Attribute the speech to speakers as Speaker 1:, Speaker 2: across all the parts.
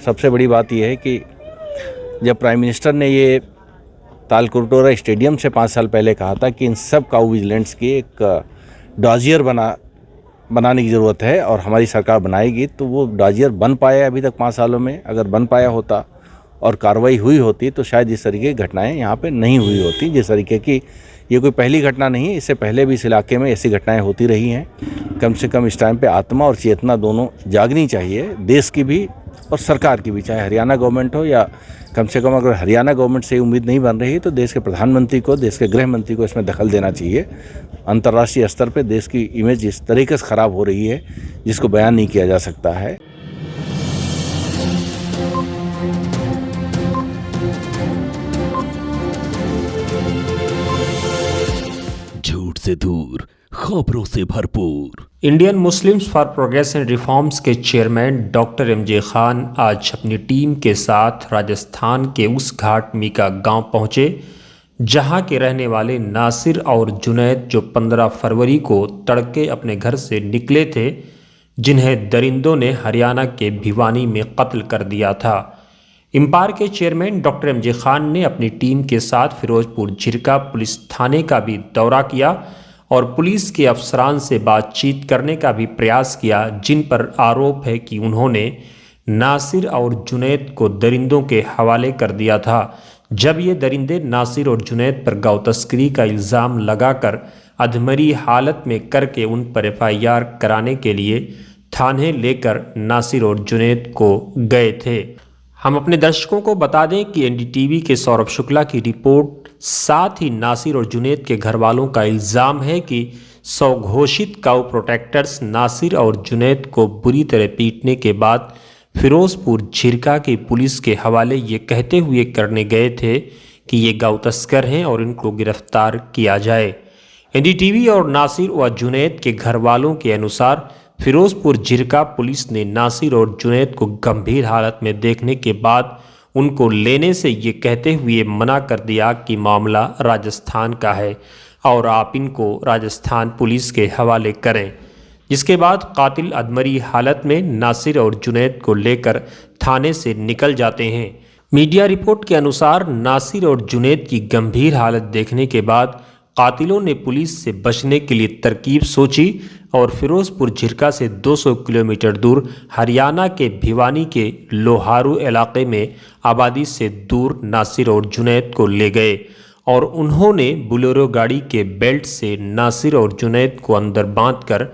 Speaker 1: सबसे बड़ी बात यह है कि जब प्राइम मिनिस्टर ने ये तालकटोरा स्टेडियम से 5 साल पहले कहा था कि इन सब काऊ विजिलेंट्स की एक डॉजियर बनाने की ज़रूरत है और हमारी सरकार बनाएगी, तो वो डॉजियर बन पाया अभी तक 5 सालों में। अगर बन पाया होता और कार्रवाई हुई होती तो शायद इस तरीके की घटनाएं यहाँ पे नहीं हुई होती। जिस तरीके की ये कोई पहली घटना नहीं है, इससे पहले भी इस इलाके में ऐसी घटनाएं होती रही हैं। कम से कम इस टाइम पे आत्मा और चेतना दोनों जागनी चाहिए, देश की भी और सरकार की भी, चाहे हरियाणा गवर्नमेंट हो या कम से कम अगर हरियाणा गवर्नमेंट से उम्मीद नहीं बन रही तो देश के प्रधानमंत्री को, देश के गृह मंत्री को इसमें दखल देना चाहिए। अंतर्राष्ट्रीय स्तर पे देश की इमेज इस तरीके से ख़राब हो रही है जिसको बयान नहीं किया जा सकता है।
Speaker 2: झूठ से दूर, खबरों से भरपूर।
Speaker 3: Indian Muslims for progress and reforms के चेयरमैन डॉक्टर MJ खान आज अपनी टीम के साथ राजस्थान के उस घाट मीका गांव पहुंचे जहां के रहने वाले नासिर और जुनैद जो 15 फरवरी को तड़के अपने घर से निकले थे, जिन्हें दरिंदों ने हरियाणा के भिवानी में कत्ल कर दिया था। इम्पार के चेयरमैन डॉक्टर MJ खान ने अपनी टीम के साथ फिरोजपुर झिरका पुलिस थाने का भी दौरा किया और पुलिस के अफसरान से बातचीत करने का भी प्रयास किया, जिन पर आरोप है कि उन्होंने नासिर और जुनैद को दरिंदों के हवाले कर दिया था। जब ये दरिंदे नासिर और जुनैद पर गौ तस्करी का इल्ज़ाम लगाकर अधमरी हालत में करके उन पर FIR कराने के लिए थाने लेकर नासिर और जुनैद को गए थे। हम अपने दर्शकों को बता दें कि NDTV के सौरभ शुक्ला की रिपोर्ट, साथ ही नासिर और जुनैद के घर वालों का इल्ज़ाम है कि स्वघोषित काऊ प्रोटेक्टर्स नासिर और जुनैद को बुरी तरह पीटने के बाद फिरोजपुर झिरका की पुलिस के हवाले ये कहते हुए करने गए थे कि ये गौ तस्कर हैं और इनको गिरफ्तार किया जाए। NDTV और नासिर व जुनैद के घर वालों के अनुसार फिरोजपुर झिरका पुलिस ने नासिर और जुनैद को गंभीर हालत में देखने के बाद उनको लेने से ये कहते हुए मना कर दिया कि मामला राजस्थान का है और आप इनको राजस्थान पुलिस के हवाले करें। जिसके बाद कातिल अधमरी हालत में नासिर और जुनैद को लेकर थाने से निकल जाते हैं। मीडिया रिपोर्ट के अनुसार नासिर और जुनैद की गंभीर हालत देखने के बाद कातिलों ने पुलिस से बचने के लिए तरकीब सोची और फिरोजपुर झिरका से 200 किलोमीटर दूर हरियाणा के भिवानी के लोहारू इलाके में आबादी से दूर नासिर और जुनैद को ले गए और उन्होंने बोलेरो गाड़ी के बेल्ट से नासिर और जुनैद को अंदर बांधकर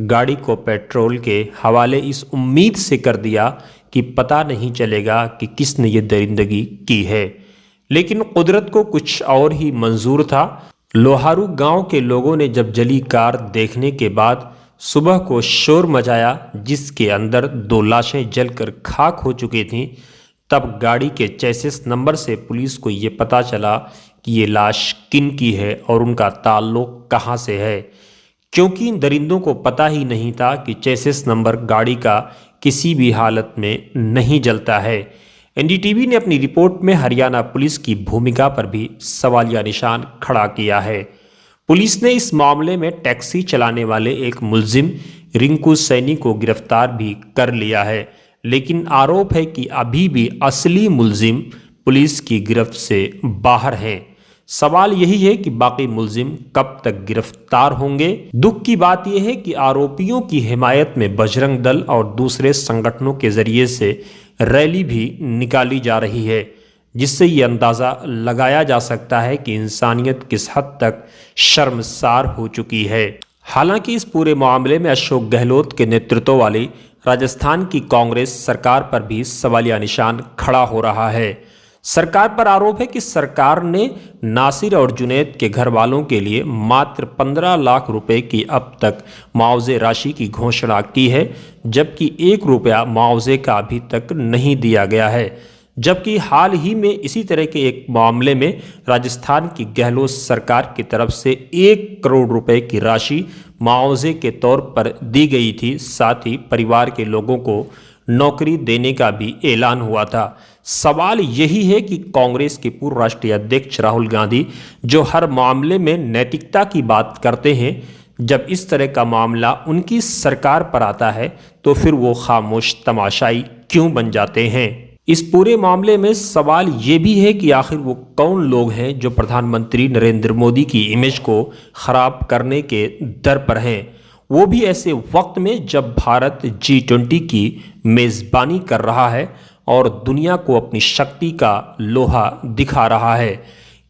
Speaker 3: गाड़ी को पेट्रोल के हवाले इस उम्मीद से कर दिया कि पता नहीं चलेगा कि किसने ये दरिंदगी की है। लेकिन कुदरत को कुछ और ही मंजूर था। लोहारू गांव के लोगों ने जब जली कार देखने के बाद सुबह को शोर मचाया, जिसके अंदर 2 लाशें जलकर खाक हो चुकी थीं, तब गाड़ी के चेसिस नंबर से पुलिस को ये पता चला कि ये लाश किन की है और उनका ताल्लुक कहां से है, क्योंकि इन दरिंदों को पता ही नहीं था कि चेसिस नंबर गाड़ी का किसी भी हालत में नहीं जलता है। NDTV ने अपनी रिपोर्ट में हरियाणा पुलिस की भूमिका पर भी सवालिया निशान खड़ा किया है। पुलिस ने इस मामले में टैक्सी चलाने वाले एक मुलजिम रिंकू सैनी को गिरफ्तार भी कर लिया है, लेकिन आरोप है कि अभी भी असली मुलजिम पुलिस की गिरफ्त से बाहर हैं। सवाल यही है कि बाकी मुलजिम कब तक गिरफ्तार होंगे। दुख की बात यह है कि आरोपियों की हिमायत में बजरंग दल और दूसरे संगठनों के जरिए से रैली भी निकाली जा रही है, जिससे ये अंदाज़ा लगाया जा सकता है कि इंसानियत किस हद तक शर्मसार हो चुकी है। हालांकि इस पूरे मामले में अशोक गहलोत के नेतृत्व वाली राजस्थान की कांग्रेस सरकार पर भी सवालिया निशान खड़ा हो रहा है। सरकार पर आरोप है कि सरकार ने नासिर और जुनैद के घर वालों के लिए मात्र 15 लाख रुपए की अब तक मुआवजे राशि की घोषणा की है, जबकि 1 रुपया मुआवजे का अभी तक नहीं दिया गया है। जबकि हाल ही में इसी तरह के एक मामले में राजस्थान की गहलोत सरकार की तरफ से 1 करोड़ रुपए की राशि मुआवजे के तौर पर दी गई थी। साथ ही परिवार के लोगों को नौकरी देने का भी ऐलान हुआ था। सवाल यही है कि कांग्रेस के पूर्व राष्ट्रीय अध्यक्ष राहुल गांधी, जो हर मामले में नैतिकता की बात करते हैं, जब इस तरह का मामला उनकी सरकार पर आता है तो फिर वो खामोश तमाशाई क्यों बन जाते हैं। इस पूरे मामले में सवाल ये भी है कि आखिर वो कौन लोग हैं जो प्रधानमंत्री नरेंद्र मोदी की इमेज को खराब करने के दर पर हैं, वो भी ऐसे वक्त में जब भारत G20 की मेज़बानी कर रहा है और दुनिया को अपनी शक्ति का लोहा दिखा रहा है।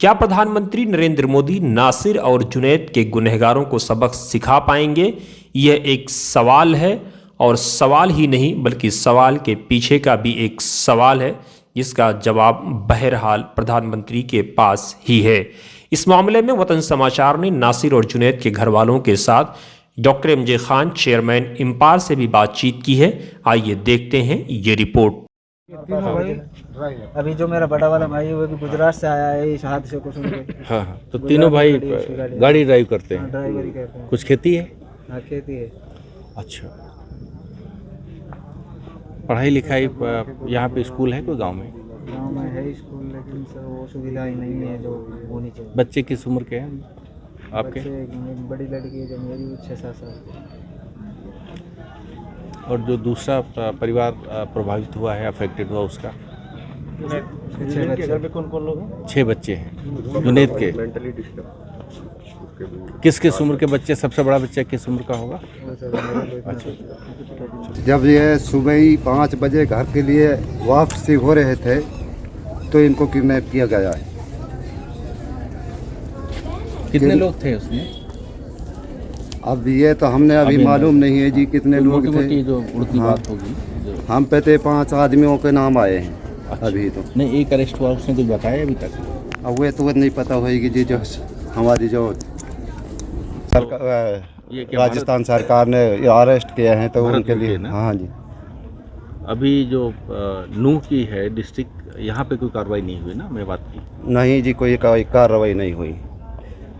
Speaker 3: क्या प्रधानमंत्री नरेंद्र मोदी नासिर और जुनैद के गुनहगारों को सबक सिखा पाएंगे? यह एक सवाल है, और सवाल ही नहीं बल्कि सवाल के पीछे का भी एक सवाल है जिसका जवाब बहरहाल प्रधानमंत्री के पास ही है। इस मामले में वतन समाचार ने नासिर और जुनैद के घर वालों के साथ डॉक्टर MJ खान चेयरमैन इम्पार से भी बातचीत की है। आइए देखते हैं ये रिपोर्ट।
Speaker 4: तीनों भाई, अभी जो मेरा बड़ा वाला भाई है वो भी गुजरात से आया है इस हादसे को सुन के।
Speaker 1: हाँ हाँ, तो तीनों भाई गाड़ी ड्राइव करते हैं।
Speaker 4: ड्राइवरी करते हैं।
Speaker 1: कुछ खेती है?
Speaker 4: हाँ, खेती है।
Speaker 1: अच्छा, पढ़ाई लिखाई यहाँ पे स्कूल है कोई गांव में?
Speaker 4: गांव में है स्कूल, लेकिन सर वो सुविधाएं नहीं है जो होनी चाहिए।
Speaker 1: बच्चे किस उम्र के हैं आपके?
Speaker 4: बच्चे, एक बड़ी लड़की है जो मेरी 6-7 साल की।
Speaker 1: और जो दूसरा परिवार प्रभावित हुआ है, अफेक्टेड हुआ, उसका?
Speaker 4: 6 बच्चे। कौन कौन लोग हैं?
Speaker 1: 6 बच्चे हैं जुनैद के। किस किस उम्र के बच्चे? सबसे बड़ा बच्चा किस उम्र का होगा? अच्छा,
Speaker 5: जब ये सुबह ही 5 बजे घर के लिए वापसी हो रहे थे तो इनको किडनैप किया गया है।
Speaker 1: कितने लोग थे उसमें?
Speaker 5: अब ये तो हमने अभी मालूम नहीं है जी कितने लोग थे।
Speaker 1: जो उड़ती
Speaker 5: हाँ।
Speaker 1: बात होगी जो...
Speaker 5: हम पे तो 5 आदमियों के नाम आए हैं।
Speaker 1: अच्छा।
Speaker 5: अभी तो
Speaker 1: नहीं, एक अरेस्ट हुआ, उसने कुछ बताया अभी तक?
Speaker 5: अब वे तो नहीं पता होगी जी, जो हमारी जो सरकार
Speaker 1: ये क्या
Speaker 5: राजस्थान सरकार ने अरेस्ट किए हैं तो उनके लिए
Speaker 1: ना?
Speaker 5: हाँ जी।
Speaker 1: अभी जो नूह की है डिस्ट्रिक्ट, यहाँ पे कोई कार्रवाई नहीं हुई ना मेवात की?
Speaker 5: नहीं जी, कोई कार्रवाई नहीं हुई।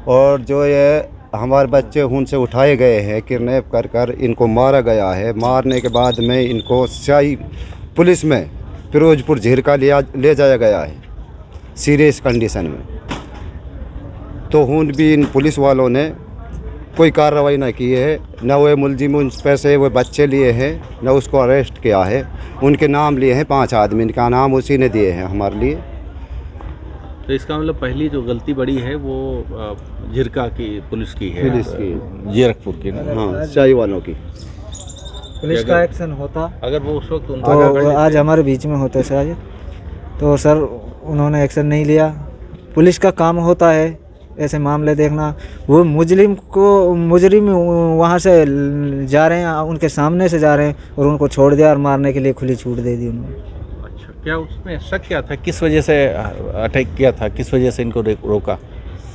Speaker 5: और जो ये हमारे बच्चे उनसे उठाए गए हैं, किडनैप कर कर इनको मारा गया है। मारने के बाद में इनको शाही पुलिस में फिरोजपुर झीरका ले जाया गया है सीरियस कंडीशन में। तो उन भी इन पुलिस वालों ने कोई कार्रवाई ना की है, न वो मुलजिम उन पैसे वो बच्चे लिए हैं, न उसको अरेस्ट किया है। उनके नाम लिए हैं 5 आदमी, इनका नाम उसी ने दिए हैं हमारे लिए।
Speaker 1: तो इसका मतलब पहली जो गलती बड़ी है वो झिरका की पुलिस की है,
Speaker 5: पुलिस की,
Speaker 1: जीरकपुर की ना?
Speaker 5: हाँ, शाही वालों की।
Speaker 4: पुलिस का एक्शन होता
Speaker 1: अगर वो उस वक्त
Speaker 4: तो आज हमारे बीच में होते सर, तो सर उन्होंने एक्शन नहीं लिया। पुलिस का काम होता है ऐसे मामले देखना। वो मुजरिम वहाँ से जा रहे हैं, उनके सामने से जा रहे हैं और उनको छोड़ दिया और मारने के लिए खुली छूट दे दी उन्होंने।
Speaker 1: अच्छा, क्या उसमें शक क्या था? किस वजह से अटैक किया था? किस वजह से इनको रोका?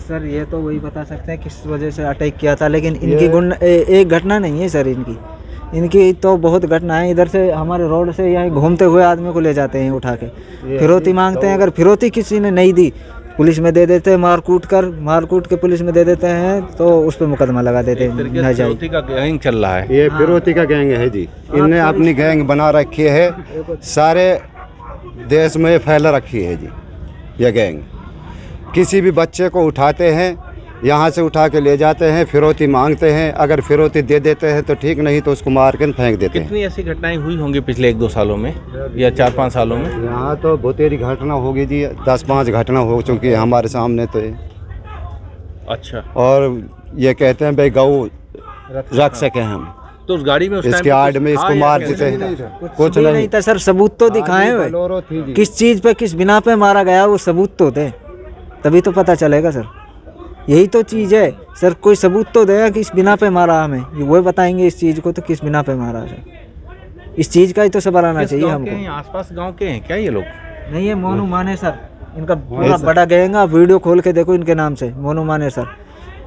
Speaker 4: सर ये तो वही बता सकते हैं किस वजह से अटैक किया था, लेकिन इनकी एक घटना नहीं है सर। इनकी तो बहुत घटना है। इधर से हमारे रोड से यहाँ घूमते हुए आदमी को ले जाते हैं उठा के, फिरौती मांगते हैं। अगर फिरौती किसी ने नहीं दी, पुलिस में दे देते हैं, मार कूट के पुलिस में दे देते हैं, तो उस पर मुकदमा लगा देते हैं।
Speaker 1: फिरौती का गैंग चल रहा है।
Speaker 5: ये फिरौती का गैंग है जी। इनने अपनी गैंग बना रखी है, सारे देश में फैला रखी है जी ये गैंग। किसी भी बच्चे को उठाते हैं, यहाँ से उठा के ले जाते हैं, फिरौती मांगते हैं। अगर फिरौती दे देते हैं तो ठीक, नहीं तो उसको मार के फेंक देते हैं।
Speaker 1: कितनी ऐसी घटनाएं हुई होंगी पिछले 1-2 सालों में या 4-5 सालों में?
Speaker 5: यहाँ तो बहुतेरी घटना होगी जी, 10-5 घटना हो चुकी है हमारे सामने तो।
Speaker 1: अच्छा,
Speaker 5: और ये कहते हैं भाई गऊ रख सके हम,
Speaker 1: तो उस गाड़ी में उस
Speaker 5: इसके आड़ में इसको मार देते हैं। कुछ
Speaker 4: नहीं था सर, सबूत तो दिखाए हुए। किस चीज़ पे, किस बिना पे मारा गया वो सबूत तो दे, तभी तो पता चलेगा सर। यही तो चीज़ है सर, कोई सबूत तो देगा किस बिना पे मारा हमें, वो बताएंगे इस चीज़ को तो किस बिना पे मारा सर। इस चीज़ का ही तो सवाल आना चाहिए हमको।
Speaker 1: आसपास गांव के हैं क्या ये लोग?
Speaker 4: नहीं, ये मोनू माने सर, इनका पूरा बड़ा गैंग। आप वीडियो खोल के देखो इनके नाम से, मोनू माने सर।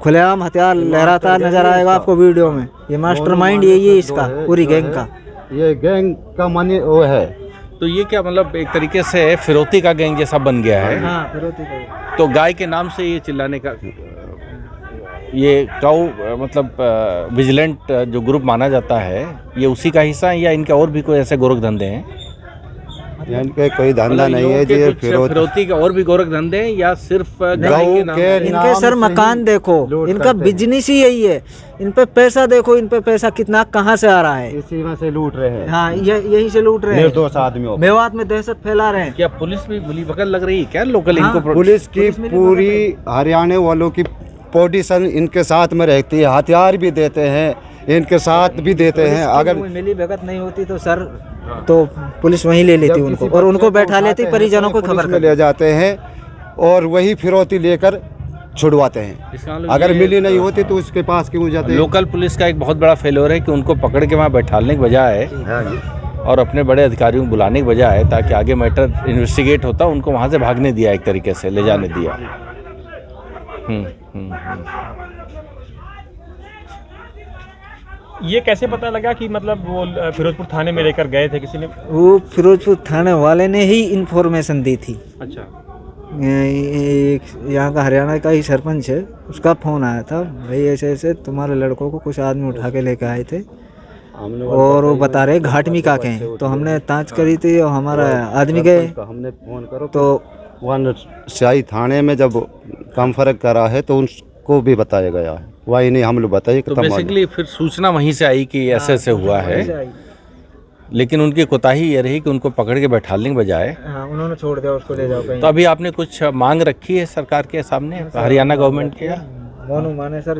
Speaker 4: खुलेआम हथियार लहराता नजर आएगा आपको वीडियो में। ये मास्टरमाइंड यही है इसका, पूरी गैंग का।
Speaker 5: ये गैंग का मानी वो है।
Speaker 1: तो ये क्या मतलब एक तरीके से फिरौती का गैंग जैसा बन गया है?
Speaker 4: हाँ, फिरौती का।
Speaker 1: तो गाय के नाम से ये चिल्लाने का, ये काऊ मतलब विजिलेंट जो ग्रुप माना जाता है, ये उसी का हिस्सा है या इनके और भी कोई ऐसे गोरख धंधे हैं?
Speaker 5: इनके कोई धंधा नहीं है जी,
Speaker 1: फिरौती के और भी गोरख धंधे हैं या सिर्फ गाय के नाम पे?
Speaker 4: इनके सर मकान देखो, इनका बिजनेस ही यही है। इन पे पैसा देखो, इन पे पैसा कितना कहाँ से आ रहा है।
Speaker 5: इसी में से लूट रहे हैं।
Speaker 4: हाँ, यही से लूट रहे हैं।
Speaker 5: निर्दोष आदमियों को।
Speaker 4: मेवात में दहशत फैला रहे हैं।
Speaker 1: क्या पुलिस भी मिली भगत लग रही है क्या लोकल
Speaker 4: हाँ,
Speaker 1: इनको?
Speaker 5: पुलिस की पूरी हरियाणा वालों की पोजीशन इनके साथ में रहती है, हथियार भी देते हैं, इनके साथ भी देते हैं। अगर
Speaker 4: मिली भगत नहीं होती तो सर तो पुलिस वहीं ले लेती उनको और उनको बैठा लेती, परिजनों को खबर
Speaker 5: में ले जाते हैं और वही फिरौती लेकर छुड़वाते हैं। अगर मिली नहीं होती तो उसके पास क्यों जाते हैं?
Speaker 1: लोकल पुलिस का एक बहुत बड़ा फेल्योर है कि उनको पकड़ के वहाँ बैठाने के बजाय और अपने बड़े अधिकारियों को बुलाने के बजाय ताकि आगे मैटर इन्वेस्टिगेट होता, उनको वहाँ से भागने दिया, एक तरीके से ले जाने दिया।
Speaker 6: ये कैसे पता लगा कि मतलब वो फिरोजपुर थाने में लेकर गए थे किसी ने?
Speaker 4: वो फिरोजपुर थाने वाले ने ही इन्फॉर्मेशन दी थी।
Speaker 6: अच्छा।
Speaker 4: यहाँ का हरियाणा का ही सरपंच है, उसका फ़ोन आया था, भाई ऐसे ऐसे तुम्हारे लड़कों को कुछ आदमी उठा के लेके आए थे और वो बता रहे घाटमी का के हैं। तो हमने तांच करी थी और हमारा आदमी गए,
Speaker 5: हमने फोन करो
Speaker 4: तो
Speaker 5: वन शाही थाने में जब कम फर्क करा है तो उनको भी बताया गया है, वही नहीं हम लोग बताइए।
Speaker 1: तो बेसिकली फिर सूचना वहीं से आई कि ऐसे ऐसे हुआ है, लेकिन उनकी कोताही ये रही कि उनको पकड़ के बैठाने के बजाय
Speaker 4: उन्होंने छोड़ दिया, उसको ले जाओ कहीं।
Speaker 1: तो अभी आपने कुछ मांग रखी है सरकार के सामने, हरियाणा गवर्नमेंट के?
Speaker 4: मोनू माने सर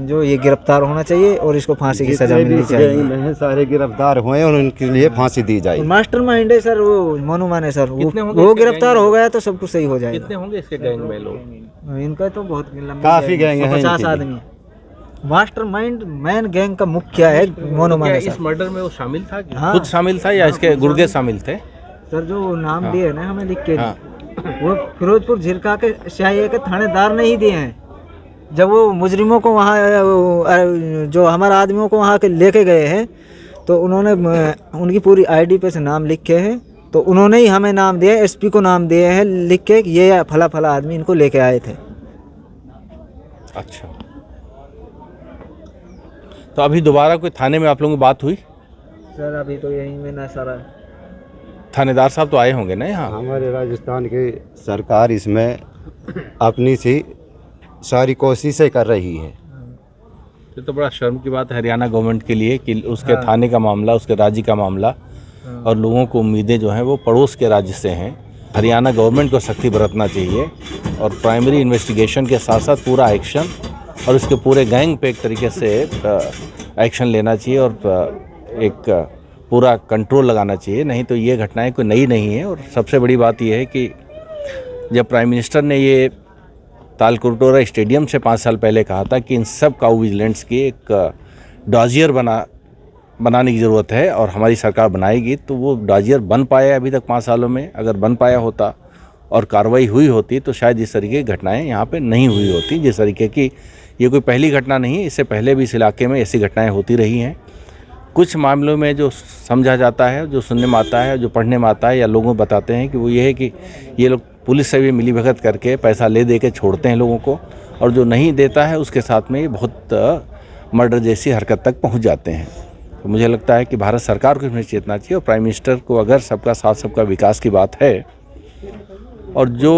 Speaker 4: जो ये गिरफ्तार होना चाहिए और इसको फांसी की सजा मिलनी चाहिए।
Speaker 5: सारे गिरफ्तार हुए और उनके लिए फांसी दी जाए।
Speaker 4: मास्टरमाइंड है सर वो मोनू माने सर, वो गिरफ्तार हो गया तो सब कुछ सही हो जाएगा।
Speaker 1: कितने होंगे इसके गैंग में लोग?
Speaker 4: इनका तो बहुत
Speaker 5: काफी गैंग है,
Speaker 4: 50 आदमी। मास्टरमाइंड मेन गैंग का मुखिया है मोनू माने
Speaker 1: इस
Speaker 4: सर।
Speaker 1: मर्डर में वो शामिल था?
Speaker 4: हाँ।
Speaker 1: खुद शामिल था या इसके गुर्गे शामिल थे?
Speaker 4: सर जो नाम दिए ना हमें लिख के, वो फिरोजपुर झिरका के शाही के थानेदार ने ही दिए हैं। जब वो मुजरिमों को वहाँ जो हमारे आदमियों को वहाँ के लेके गए हैं तो उन्होंने उनकी पूरी आईडी पे से नाम लिखे हैं, तो उन्होंने ही हमें नाम दिया, एसपी को नाम दिए हैं लिख के कि ये फला फला आदमी इनको लेके आए थे।
Speaker 1: अच्छा, तो अभी दोबारा कोई थाने में आप लोगों की बात हुई?
Speaker 4: सर अभी तो यहीं में ना सारा
Speaker 1: थानेदार साहब तो आए होंगे ना यहाँ?
Speaker 5: हमारे राजस्थान की सरकार इसमें अपनी सी सारी कोशिशें कर रही है।
Speaker 1: ये तो बड़ा शर्म की बात है हरियाणा गवर्नमेंट के लिए कि उसके थाने का मामला, उसके राज्य का मामला और लोगों को उम्मीदें जो हैं वो पड़ोस के राज्य से हैं। हरियाणा गवर्नमेंट को सख्ती बरतना चाहिए और प्राइमरी इन्वेस्टिगेशन के साथ साथ पूरा एक्शन और उसके पूरे गैंग पे एक तरीके से एक्शन लेना चाहिए और एक पूरा कंट्रोल लगाना चाहिए। नहीं तो ये घटनाएं कोई नई नहीं है। और सबसे बड़ी बात यह है कि जब प्राइम मिनिस्टर ने ये तालकुटोरा स्टेडियम से 5 साल पहले कहा था कि इन सब काऊ विजिलेंट्स की एक डॉजियर बनाने की ज़रूरत है और हमारी सरकार बनाएगी, तो वो डॉजियर बन पाया अभी तक 5 सालों में? अगर बन पाया होता और कार्रवाई हुई होती तो शायद इस तरीके की घटनाएं यहाँ पे नहीं हुई होती। जिस तरीके की ये कोई पहली घटना नहीं है, इससे पहले भी इस इलाके में ऐसी घटनाएं होती रही हैं। कुछ मामलों में जो समझा जाता है, जो सुनने में आता है, जो पढ़ने में आता है या लोगों बताते हैं कि वो ये है कि ये लोग पुलिस से भी मिली भगत करके पैसा ले दे के छोड़ते हैं लोगों को, और जो नहीं देता है उसके साथ में ये बहुत मर्डर जैसी हरकत तक पहुंच जाते हैं। तो मुझे लगता है कि भारत सरकार को इसमें चेतना चाहिए और प्राइम मिनिस्टर को अगर सबका साथ सबका विकास की बात है और जो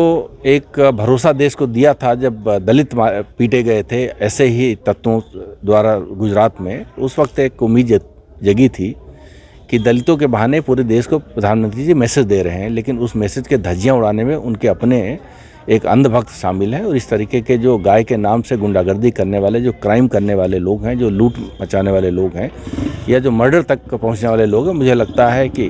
Speaker 1: एक भरोसा देश को दिया था जब दलित पीटे गए थे ऐसे ही तत्वों द्वारा गुजरात में, उस वक्त एक उम्मीद जगी थी कि दलितों के बहाने पूरे देश को प्रधानमंत्री जी मैसेज दे रहे हैं, लेकिन उस मैसेज के धज्जियां उड़ाने में उनके अपने एक अंधभक्त शामिल हैं। और इस तरीके के जो गाय के नाम से गुंडागर्दी करने वाले, जो क्राइम करने वाले लोग हैं, जो लूट मचाने वाले लोग हैं या जो मर्डर तक पहुंचने वाले लोग हैं, मुझे लगता है कि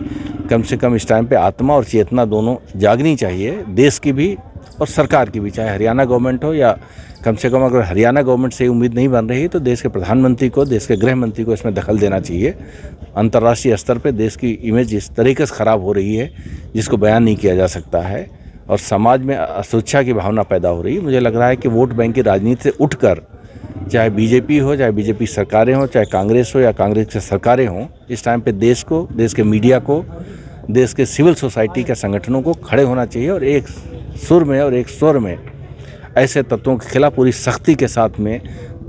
Speaker 1: कम से कम इस टाइम पे आत्मा और चेतना दोनों जागनी चाहिए, देश की भी और सरकार की भी। चाहे हरियाणा गवर्नमेंट हो या कम से कम अगर हरियाणा गवर्नमेंट से उम्मीद नहीं बन रही तो देश के प्रधानमंत्री को, देश के गृह मंत्री को इसमें दखल देना चाहिए। अंतर्राष्ट्रीय स्तर पे देश की इमेज इस तरीके से ख़राब हो रही है जिसको बयान नहीं किया जा सकता है और समाज में असुरक्षा की भावना पैदा हो रही है। मुझे लग रहा है कि वोट बैंक की राजनीति से उठकर, चाहे बीजेपी हो, चाहे बीजेपी सरकारें हों, चाहे कांग्रेस हो या कांग्रेस की सरकारें हों, इस टाइम पे देश को, देश के मीडिया को, देश के सिविल सोसाइटी के संगठनों को खड़े होना चाहिए और एक सुर में और एक स्वर में ऐसे तत्वों के खिलाफ पूरी सख्ती के साथ में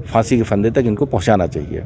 Speaker 1: फांसी के फंदे तक इनको पहुंचाना चाहिए।